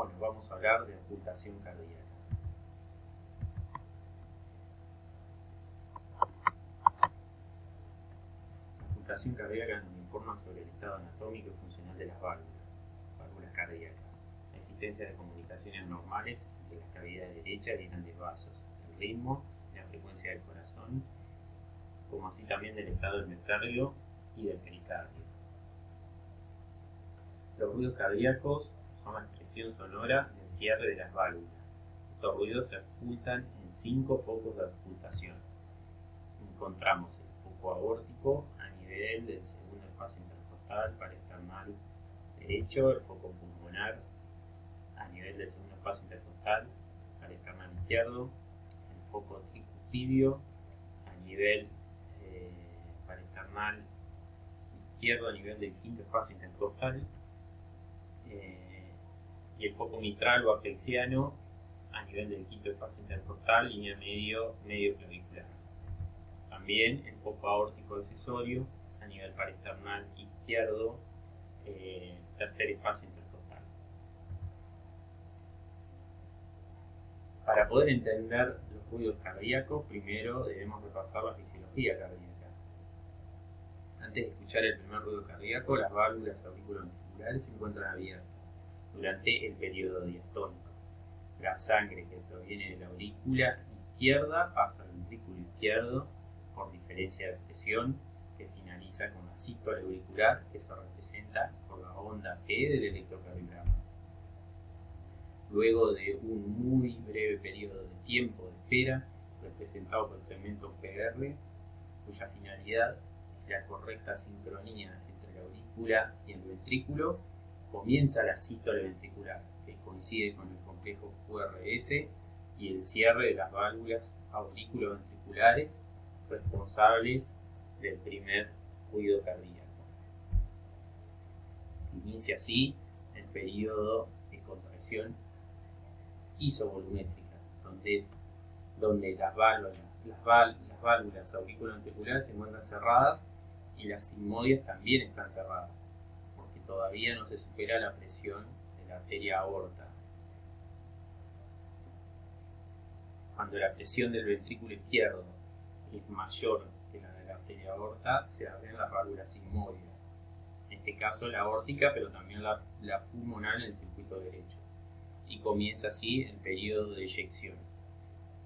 Bueno, vamos a hablar de ocultación cardíaca. La ocultación cardíaca nos informa sobre el estado anatómico y funcional de las válvulas cardíacas, la existencia de comunicaciones normales entre las cavidades derechas y grandes vasos, el ritmo y la frecuencia del corazón, como así también del estado del miocardio y del pericardio. Los ruidos cardíacos son la expresión sonora del cierre de las válvulas. Estos ruidos se ocultan en 5 focos de ocultación. Encontramos el foco aórtico a nivel del segundo espacio intercostal paraesternal derecho, el foco pulmonar a nivel del segundo espacio intercostal paraesternal izquierdo, el foco tricutibio a nivel paraesternal izquierdo a nivel del quinto espacio intercostal, y el foco mitral o aplexiano a nivel del quinto espacio intercostal, línea medio clavicular. También el foco aórtico decisorio a nivel paraesternal izquierdo, tercer espacio intercostal. Para poder entender los ruidos cardíacos, primero debemos repasar la fisiología cardíaca. Antes de escuchar el primer ruido cardíaco, las válvulas auriculoventriculares se encuentran abiertas durante el periodo diastólico. La sangre que proviene de la aurícula izquierda pasa al ventrículo izquierdo por diferencia de presión, que finaliza con la sístole auricular, que se representa por la onda P del electrocardiograma. Luego de un muy breve periodo de tiempo de espera, representado por el segmento PR, cuya finalidad es la correcta sincronía entre la aurícula y el ventrículo, comienza la sístole ventricular, que coincide con el complejo QRS y el cierre de las válvulas auriculoventriculares responsables del primer ruido cardíaco. Inicia así el periodo de contracción isovolumétrica, donde las válvulas auriculoventriculares se encuentran cerradas y las sigmoides también están cerradas, porque todavía no se supera la presión de la arteria aorta. Cuando la presión del ventrículo izquierdo es mayor que la de la arteria aorta, se abren las válvulas sigmoides. En este caso la aórtica, pero también la pulmonar en el circuito derecho. Y comienza así el periodo de eyección.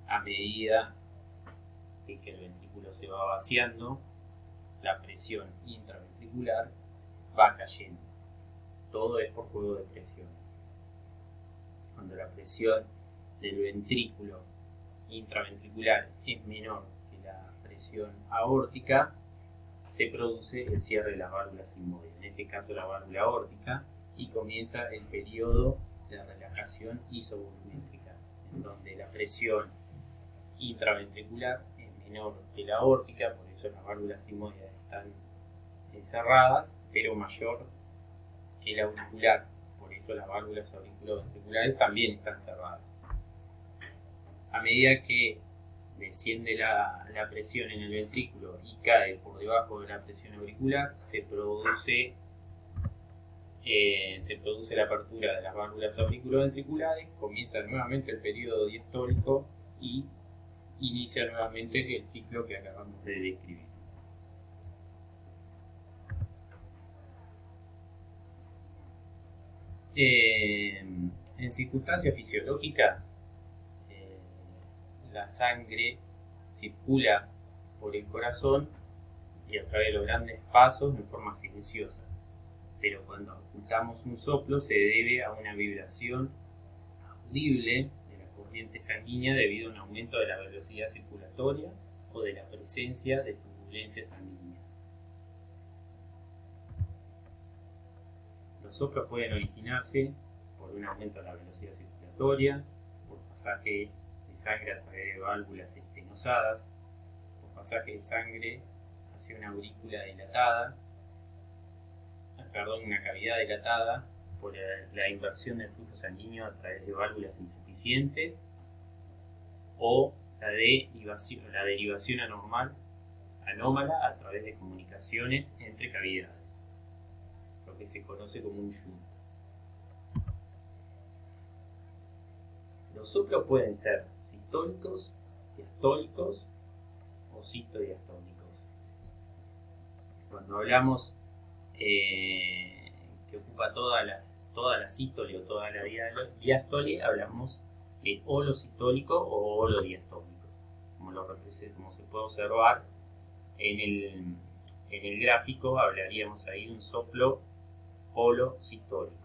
A medida que el ventrículo se va vaciando, la presión intraventricular va cayendo. Todo es por juego de presiones. Cuando la presión del ventrículo intraventricular es menor que la presión aórtica, se produce el cierre de las válvulas sigmoides, en este caso la válvula aórtica, y comienza el periodo de relajación isovolumétrica, en donde la presión intraventricular es menor que la aórtica, por eso las válvulas sigmoides están cerradas, pero mayor que la auricular, por eso las válvulas auriculoventriculares también están cerradas. A medida que desciende la presión en el ventrículo y cae por debajo de la presión auricular, se produce la apertura de las válvulas auriculoventriculares, comienza nuevamente el periodo diastólico y inicia nuevamente el ciclo que acabamos de describir. En circunstancias fisiológicas, la sangre circula por el corazón y a través de los grandes vasos en forma silenciosa, pero cuando ocultamos un soplo se debe a una vibración audible de la corriente sanguínea debido a un aumento de la velocidad circulatoria o de la presencia de turbulencia sanguínea. Los soplos pueden originarse por un aumento de la velocidad circulatoria, por pasaje de sangre a través de válvulas estenosadas, por pasaje de sangre hacia una aurícula dilatada, una cavidad dilatada, por la inversión del flujo sanguíneo a través de válvulas insuficientes, o la derivación anómala a través de comunicaciones entre cavidades, lo que se conoce como un shunt. Los soplos pueden ser sistólicos, diastólicos o citodiastólicos. Cuando hablamos que ocupa toda la sístole o toda la diástole, hablamos de holosistólico o holodiastólico, como se puede observar en el gráfico. Hablaríamos ahí de un soplo holosistólico.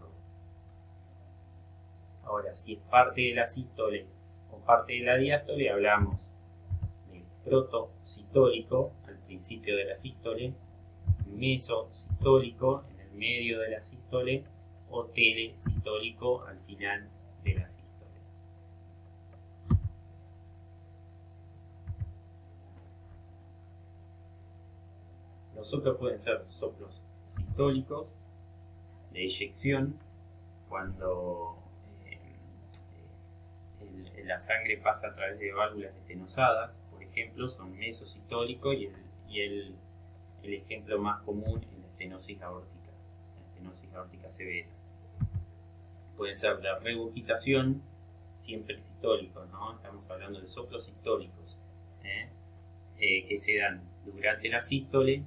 Ahora, si es parte de la sístole o parte de la diástole, hablamos de protosistólico al principio de la sístole, mesosistólico en el medio de la sístole o telesistólico al final de la sístole. Los soplos pueden ser soplos sistólicos de eyección, cuando la sangre pasa a través de válvulas estenosadas, por ejemplo, son mesosistólicos, y el ejemplo más común es la estenosis aórtica severa. Puede ser de regurgitación, siempre sistólicos, ¿no? Estamos hablando de soplos sistólicos, que se dan durante la sístole.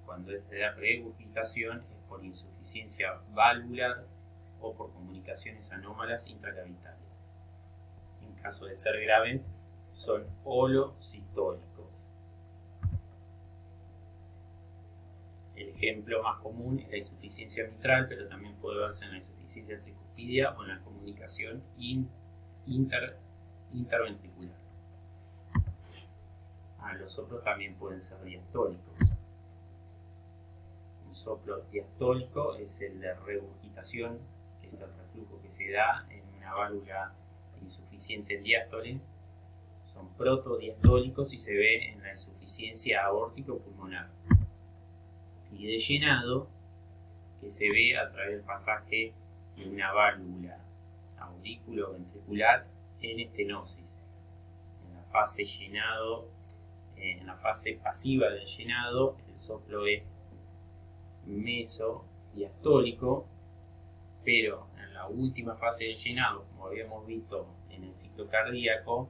Cuando es de regurgitación es por insuficiencia valvular o por comunicaciones anómalas intracavitales. En caso de ser graves, son holosistólicos. El ejemplo más común es la insuficiencia mitral, pero también puede verse en la insuficiencia tricuspidia o en la comunicación interventricular. Los soplos también pueden ser diastólicos. Un soplo diastólico es el de regurgitación, que es el reflujo que se da en una válvula insuficiente en diástole. Son protodiastólicos y se ve en la insuficiencia aórtico-pulmonar. Y de llenado, que se ve a través del pasaje de una válvula auriculoventricular en estenosis. En la fase llenado, en la fase pasiva del llenado, el soplo es mesodiastólico, pero en la última fase del llenado, como habíamos visto en el ciclo cardíaco,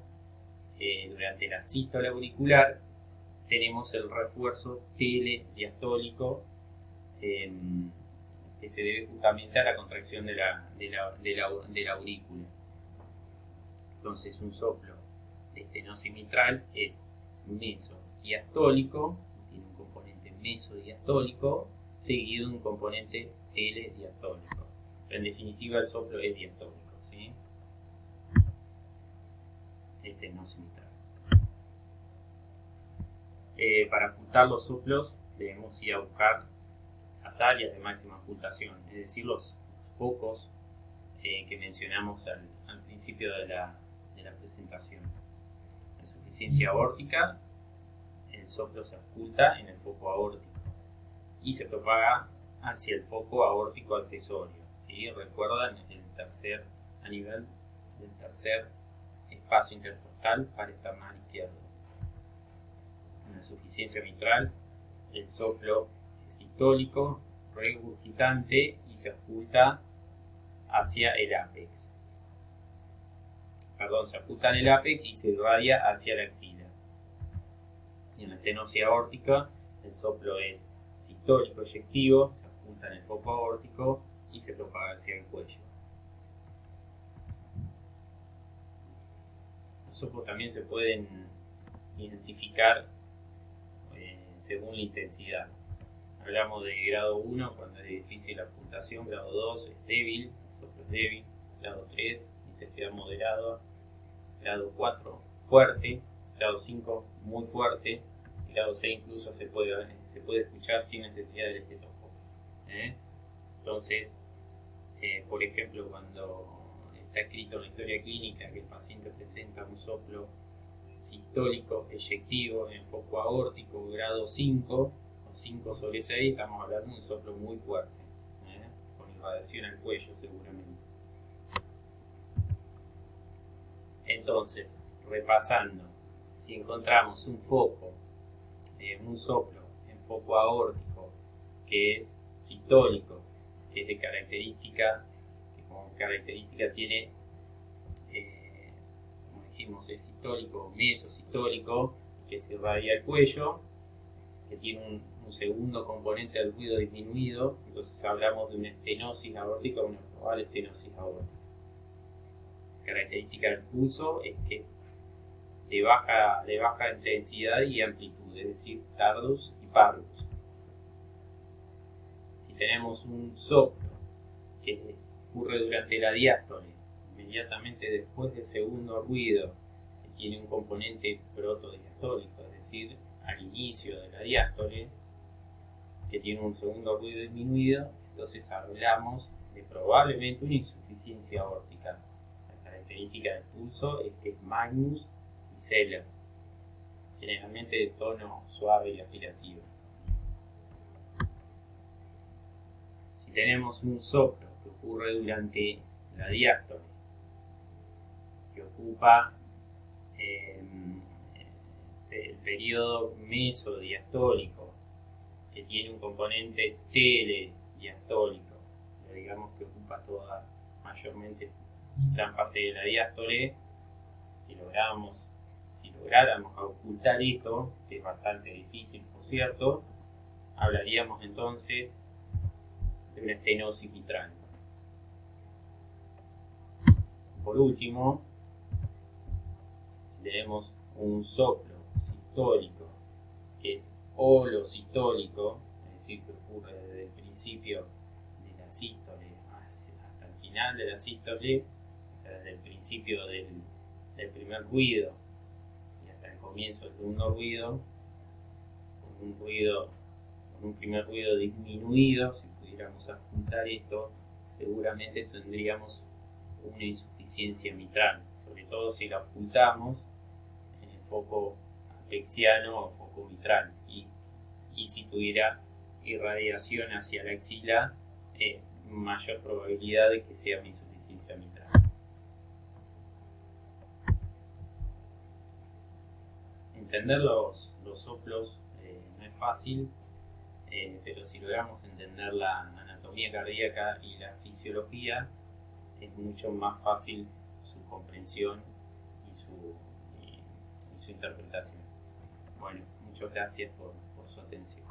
durante la sístole auricular tenemos el refuerzo telediastólico, que se debe justamente a la contracción de la aurícula. Entonces, un soplo de estenosis mitral es mesodiastólico, tiene un componente mesodiastólico seguido de un componente telediastólico. En definitiva, el soplo es diastólico, ¿sí? Estenosis mitral. Para ocultar los soplos debemos ir a buscar las áreas de máxima ocultación, es decir, los focos que mencionamos al principio de la presentación. En insuficiencia aórtica, el soplo se oculta en el foco aórtico y se propaga hacia el foco aórtico accesorio, ¿sí? Recuerdan a nivel del tercer espacio intercostal parasternal izquierdo. En la insuficiencia mitral, el soplo es sistólico, regurgitante y se oculta hacia el ápex. Se oculta en el ápex y se irradia hacia la axila. Y en la estenosis aórtica, el soplo es sistólico eyectivo, se oculta en el foco aórtico y se propaga hacia el cuello. Los soplos también se pueden identificar según la intensidad. Hablamos de grado 1 cuando es difícil la ocultación, grado 2 es débil, el soplo es débil, grado 3 intensidad moderada, grado 4 fuerte, grado 5 muy fuerte, y grado 6 incluso se puede escuchar sin necesidad del estetoscopio. Entonces, por ejemplo, cuando está escrito en la historia clínica que el paciente presenta un soplo sistólico eyectivo en foco aórtico grado 5 o 5 sobre 6, estamos hablando de un soplo muy fuerte, con irradiación al cuello seguramente. Entonces, repasando, si encontramos un soplo en foco aórtico que es sistólico, que como característica tiene decimos es sistólico o mesosistólico, que se irradia el cuello, que tiene un segundo componente del ruido disminuido, entonces hablamos de una estenosis aórtica o una probable estenosis aórtica. La característica del pulso es que de baja intensidad y amplitud, es decir, tardus y pardus. Si tenemos un soplo que ocurre durante la diástole, inmediatamente después del segundo ruido, que tiene un componente protodiastólico, es decir, al inicio de la diástole, que tiene un segundo ruido disminuido, entonces hablamos de probablemente una insuficiencia aórtica. La característica del pulso es que es Magnus y Zeller, generalmente de tono suave y aspirativo. Si tenemos un soplo que ocurre durante la diástole, que ocupa el periodo mesodiastólico, que tiene un componente telediastólico, digamos que ocupa mayormente gran parte de la diástole, si lográramos ocultar esto, que es bastante difícil por cierto, hablaríamos entonces de una estenosis mitral. Por último, si tenemos un soplo sistólico que es holosistólico, es decir, que ocurre desde el principio de la sístole hasta el final de la sístole, o sea, desde el principio del primer ruido y hasta el comienzo del segundo ruido, con un primer ruido disminuido, si pudiéramos adjuntar esto, seguramente tendríamos una insuficiencia mitral, sobre todo si la ocultamos en el foco apexiano o foco mitral, y si tuviera irradiación hacia la axila, mayor probabilidad de que sea una insuficiencia mitral. Entender los soplos no es fácil, pero si logramos entender la anatomía cardíaca y la fisiología, es mucho más fácil su comprensión y su interpretación. Bueno, muchas gracias por su atención.